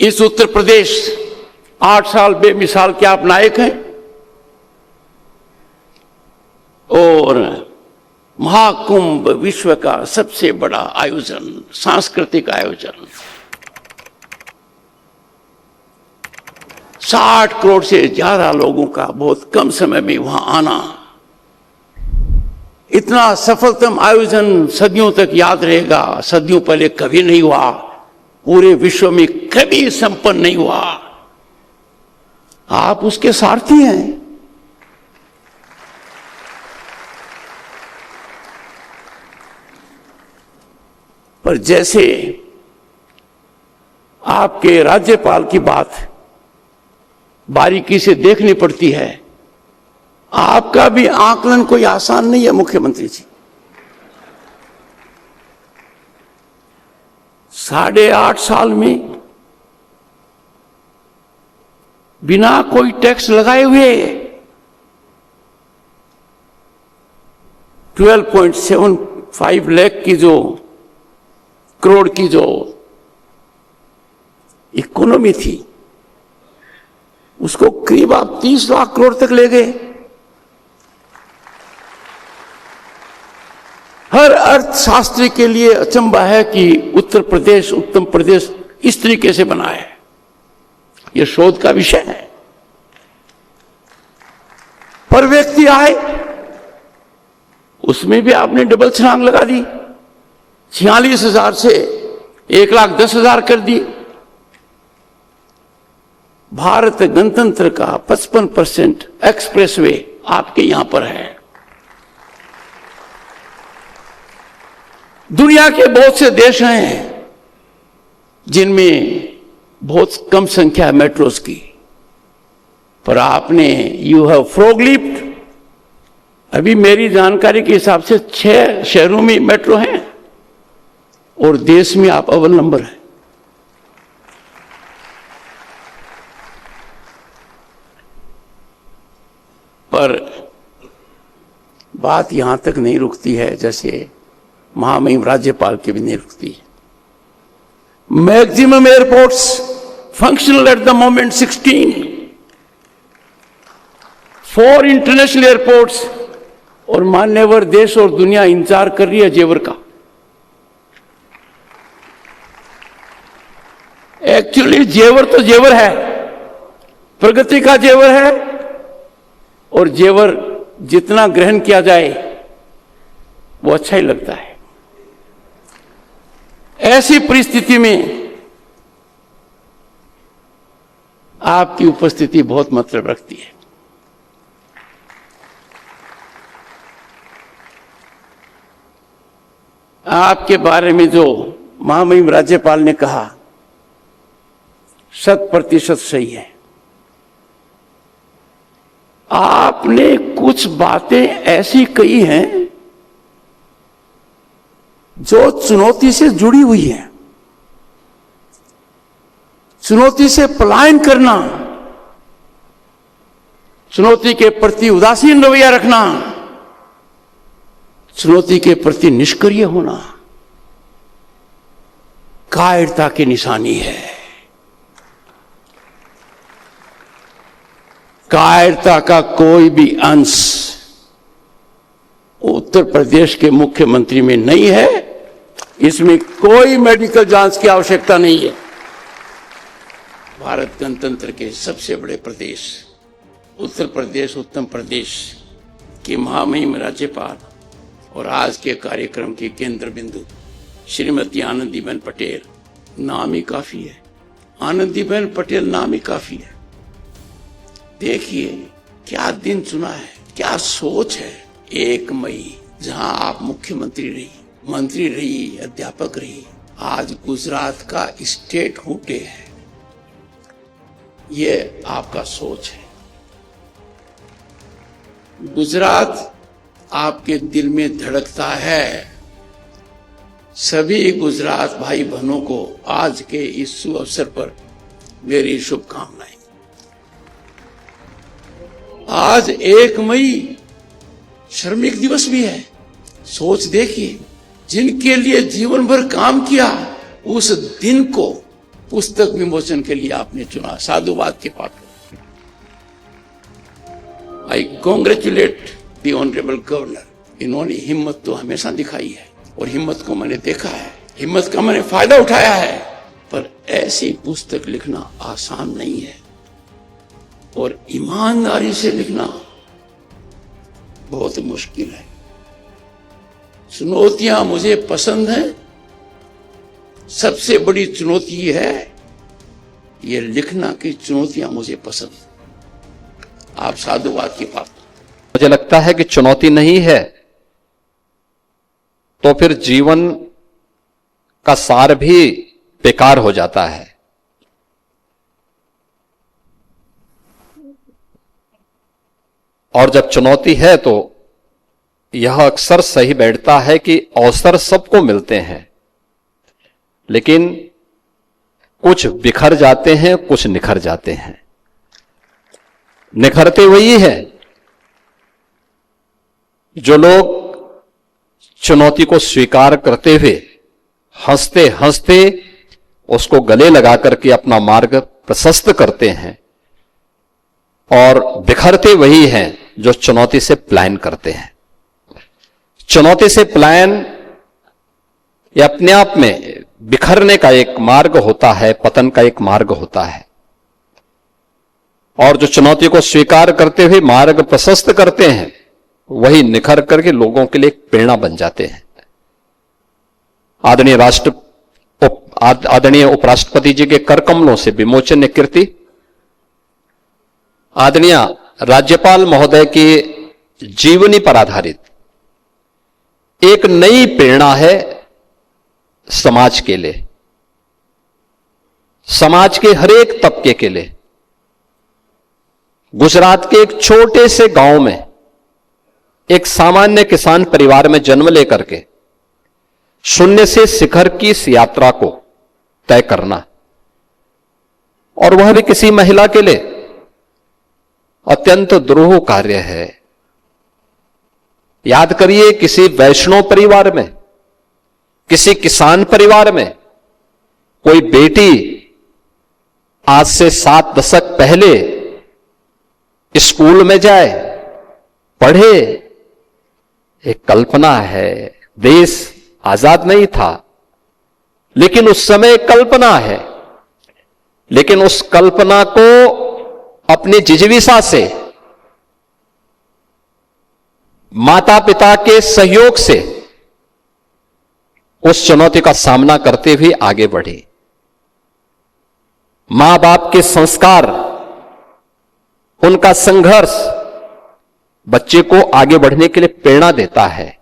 इस उत्तर प्रदेश 8 साल बेमिसाल के आप नायक हैं और महाकुंभ विश्व का सबसे बड़ा आयोजन, सांस्कृतिक आयोजन, 60 करोड़ से ज्यादा लोगों का बहुत कम समय में वहां आना, इतना सफलतम आयोजन सदियों तक याद रहेगा। सदियों पहले कभी नहीं हुआ, पूरे विश्व में कभी संपन्न नहीं हुआ। आप उसके सारथी हैं। पर जैसे आपके राज्यपाल की बात बारीकी से देखनी पड़ती है, आपका भी आकलन कोई आसान नहीं है मुख्यमंत्री जी। 8.5 साल में बिना कोई टैक्स लगाए हुए 12.75 लाख की जो करोड़ की जो इकोनॉमी थी, उसको करीब आप 30 लाख करोड़ तक ले गए। हर अर्थशास्त्री के लिए अचंभा है कि उत्तर प्रदेश, उत्तम प्रदेश इस तरीके से बना है। यह शोध का विषय है। पर व्यक्ति आए, उसमें भी आपने डबल छलांग लगा दी, 46,000 से 1,10,000 कर दी। भारत गणतंत्र का 55% एक्सप्रेसवे आपके यहां पर है। दुनिया के बहुत से देश हैं जिनमें बहुत कम संख्या है मेट्रोस की, पर आपने यू हैव फ्रॉगलिप्ड। अभी मेरी जानकारी के हिसाब से 6 शहरों में मेट्रो हैं और देश में आप अव्वल नंबर है। पर बात यहां तक नहीं रुकती है, जैसे महामहिम राज्यपाल की भी नहीं रुकती है। Maximum airports functional at the moment 16, 4 international airports, और मान्यवर देश और दुनिया इंतजार कर रही है जेवर का। एक्चुअली जेवर तो जेवर है, प्रगति का जेवर है, और जेवर जितना ग्रहण किया जाए वो अच्छा ही लगता है। ऐसी परिस्थिति में आपकी उपस्थिति बहुत मतलब रखती है। आपके बारे में जो महामहिम राज्यपाल ने कहा 100% सही है। आपने कुछ बातें ऐसी कही हैं जो चुनौती से जुड़ी हुई है। चुनौती से पलायन करना, चुनौती के प्रति उदासीन रवैया रखना, चुनौती के प्रति निष्क्रिय होना कायरता की निशानी है। कायरता का कोई भी अंश उत्तर प्रदेश के मुख्यमंत्री में नहीं है। इसमें कोई मेडिकल जांच की आवश्यकता नहीं है। भारत गणतंत्र के सबसे बड़े प्रदेश उत्तर प्रदेश, उत्तम प्रदेश के महामहिम राज्यपाल और आज के कार्यक्रम की केंद्र बिंदु श्रीमती आनंदीबेन पटेल नाम ही काफी है। आनंदीबेन पटेल नाम ही काफी है। देखिए क्या दिन चुना है, क्या सोच है। 1 मई जहां आप मुख्यमंत्री रही, मंत्री रही, अध्यापक रही, आज गुजरात का स्टेट हुड डे है। ये आपका सोच है। गुजरात आपके दिल में धड़कता है। सभी गुजरात भाई बहनों को आज के इस शुभ अवसर पर मेरी शुभकामनाएं। आज 1 मई श्रमिक दिवस भी है। सोच देखिए, जिनके लिए जीवन भर काम किया, उस दिन को पुस्तक विमोचन के लिए आपने चुना, साधुवाद के पात्र। I congratulate the honourable governor. इन्होंने हिम्मत तो हमेशा दिखाई है और हिम्मत को मैंने देखा है, हिम्मत का मैंने फायदा उठाया है, पर ऐसी पुस्तक लिखना आसान नहीं है और ईमानदारी से लिखना बहुत मुश्किल है। चुनौतियां मुझे पसंद हैं, सबसे बड़ी चुनौती है ये लिखना की चुनौतियां मुझे पसंद। आप साधुवाद की बात। मुझे लगता है कि चुनौती नहीं है तो फिर जीवन का सार भी बेकार हो जाता है। और जब चुनौती है तो यह अक्सर सही बैठता है कि अवसर सबको मिलते हैं, लेकिन कुछ बिखर जाते हैं, कुछ निखर जाते हैं। निखरते वही है जो लोग चुनौती को स्वीकार करते हुए हंसते हंसते उसको गले लगा करके अपना मार्ग प्रशस्त करते हैं, और बिखरते वही हैं जो चुनौती से पलायन करते हैं। चुनौती से पलायन ये अपने आप में बिखरने का एक मार्ग होता है, पतन का एक मार्ग होता है। और जो चुनौती को स्वीकार करते हुए मार्ग प्रशस्त करते हैं वही निखर करके लोगों के लिए एक प्रेरणा बन जाते हैं। आदरणीय उपराष्ट्रपति जी के कर कमलों से विमोचन कीर्ति, आदरणीय राज्यपाल महोदय की जीवनी पर आधारित एक नई प्रेरणा है समाज के लिए, समाज के हर एक तबके के लिए। गुजरात के एक छोटे से गांव में एक सामान्य किसान परिवार में जन्म लेकर के शून्य से शिखर की इस यात्रा को तय करना, और वह भी किसी महिला के लिए, अत्यंत दुरूह कार्य है। याद करिए, किसी वैष्णव परिवार में, किसी किसान परिवार में कोई बेटी आज से 7 दशक पहले स्कूल में जाए, पढ़े, एक कल्पना है। देश आजाद नहीं था, लेकिन उस समय कल्पना है। लेकिन उस कल्पना को अपनी जिजीविका से, माता पिता के सहयोग से उस चुनौती का सामना करते हुए आगे बढ़े। मां बाप के संस्कार, उनका संघर्ष बच्चे को आगे बढ़ने के लिए प्रेरणा देता है।